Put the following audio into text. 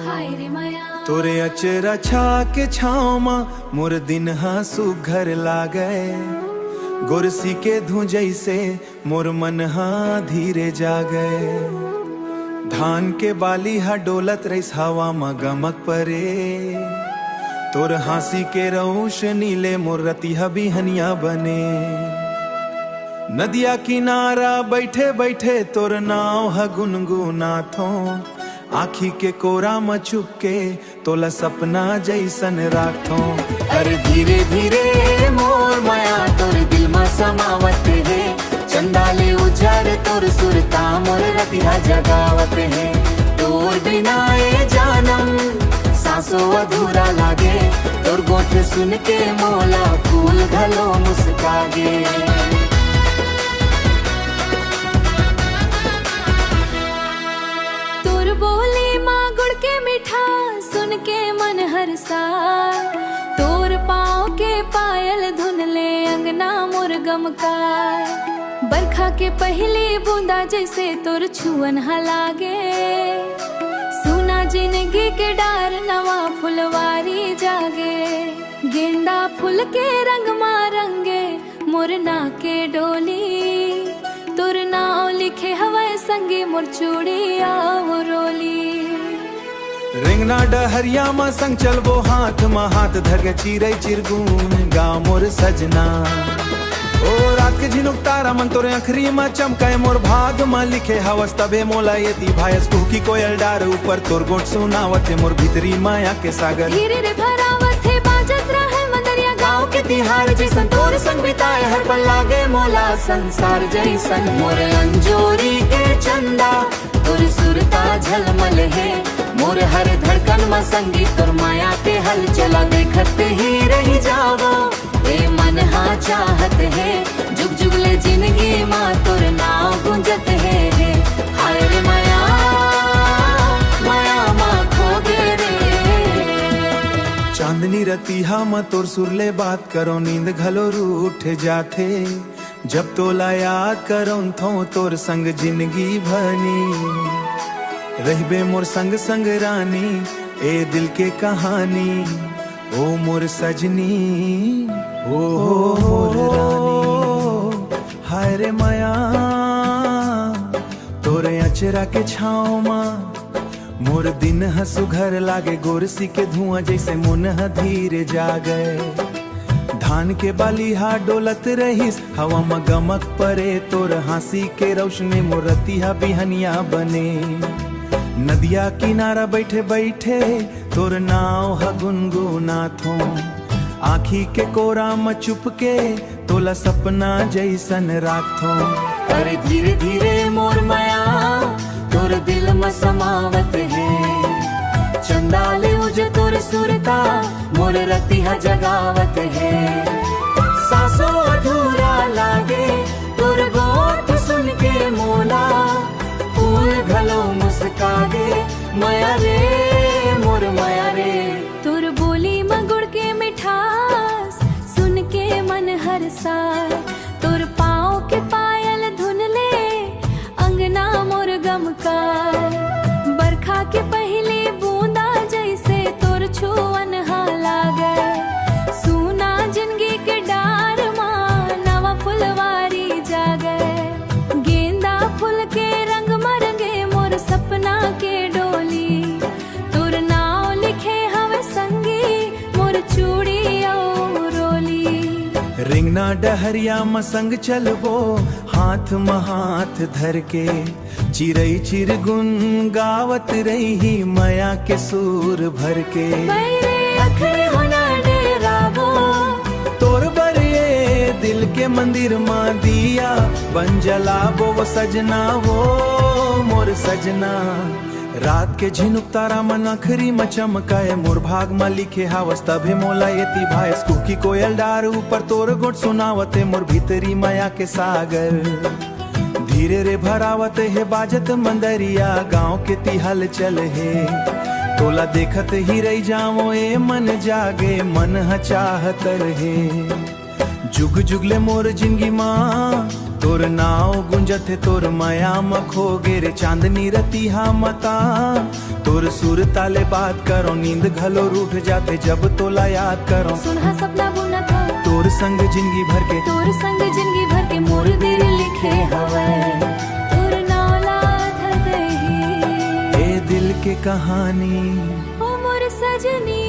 हाय रे माया तोरे अचरा छा के छाँव माँ मोर दिन हासु घर लागे गोरसी के धू जैसे मोर मन हा धीरे जागे धान के बाली हा डोलत रहीस हवा में गमक परे तोर हासी के रौश नीले मोर रतिहा बिहनिया बने नदिया किनारा बैठे बैठे तोर नाव हा गुनगुनाथो आखी के कोरा में छुप के तोला सपना जैसन राखो। अरे धीरे धीरे मोर माया तोर दिल में समावत है चंदाले उजर तोर सुरता मोर रतिहा जगावत है तोर बिना ए जानम सांसों अधूरा लागे तोर गोठ सुन के मोला फूल घलो मुस्कागे। बोली माँ गुड़ के मिठा सुन के मन हरसा तोर पाँव के पायल धुन ले अंगना मोर गमकार बरखा के पहली बूंदा जैसे तोर छुअन हलागे सुना जिंदगी के डार नवा फुलवारी जागे गेंदा फूल के रंग मा रंगे मोरना के डोली तोर नाव लिखे हवाए संगे मोर चूड़िया वो रोली रिंगना डहरिया मा संग चलबो हाथ मा हाथ धके चिरई चिरगुन गाँव मोर सजना ओ रात के झिनुक तारा मन तोरे अखरी मा चमकाए मोर भाग मा लिखे हवस तबे मोला यति भायस कुकी कोयल डार ऊपर तोर गोट सुनावते मोर भीतरी माया के सागर धीरे रे भरावत है बाजत रहे मंदरिया गाँव के तिहार जैसन तोर संग बिताए हर पल लागे मोला संसार जैसन मोर अंजोरी के चंदा तोर सुरता झलमल है मोर हर धड़कन में संगीत तोर माया के हल चला देखत ही रही जावो ए मन हाँ चाहत है जुग जुग ले जिंदगी माँ तोर नाव गुंजत है रे हाय रे माया माया माँ खो गे रे। चांदनी रतिहा मा तोर सुरले बात करो नींद घलो रूठ जाथे जब तोला याद करो थो तोर संग जिंदगी भनी रहबे मोर संग संग रानी ए दिल के कहानी ओ मोर सजनी ओ मोर रानी हाय रे माया तोरे अचरा के छाँव माँ मोर दिन हसु घर लागे गोरसी के धुआं जैसे मुन धीरे जागे धान के बाली हा डोलत रहीस हवा में गमक परे तोर हासी के रोशनी मोर रतिहा बिहनिया बने नदिया किनारा बैठे बैठे तोर नाव हा गुनगुनाथो आखी के कोरा में चुप के तोला सपना जैसन राखो। अरे धीरे धीरे मोर माया तोर दिल में समावत है चंदाले उजे तोर सुरता मोर रतिहा जगावत है सांसों अधूरा लागे तोर गोठ सुन के मोला फूल घलो मुस्कागे माया रे मोर माया रे तोर बोली में गुड़ के मिठास सुन के मन हरसा तोर पाँव के पायल धुन ले अंगना मोर गमकार बरखा के पहली बूंदा जैसे तोर छुअन हाला गए सुना जिंदगी के डार माँ नवा फुलवारी जागे गेंदा फूल के रंग मरंगे मोर सपना के डोली तोर नाव लिखे हवे संगी मोर चूड़िया रोली रिंगना डहरिया मा संग चलबो हाथ में हाथ धर के चिरई चिरगुन गावत रही माया के सुर भर के अखरे होना डेरावो तोर बरे दिल के मंदिर माँ दिया बन जलाबो वो सजना वो मोर सजना रात के झिनुक तारा मन अखरी में चमकाए मोर भाग में लिखे हावस तभे मोला यति भायस कुकी कोयल डार ऊपर तोर गोट सुनावते मोर भीतरी माया के सागर धीरे रे भरावत है बाजत मंदरिया गाँव के तिहल चल है तोला देखत ही रही जाओ ए मन जागे मन चाहत रहे जुग जुगले मोर जिंदगी माँ तोर नाव गुंजत है तोर माया मखो गेरे चांदनी रतिहा मता तोर सुर ताले बात करो नींद घलो रूठ जाते जब तोला याद करो सुनहा सपना बुनत हो तोर संग जिंदगी भर के तोर संग जिंदगी भर के मोर दिल लिखे हवे तोर नाला धर दही ए दिल के कहानी ओ मोर सजनी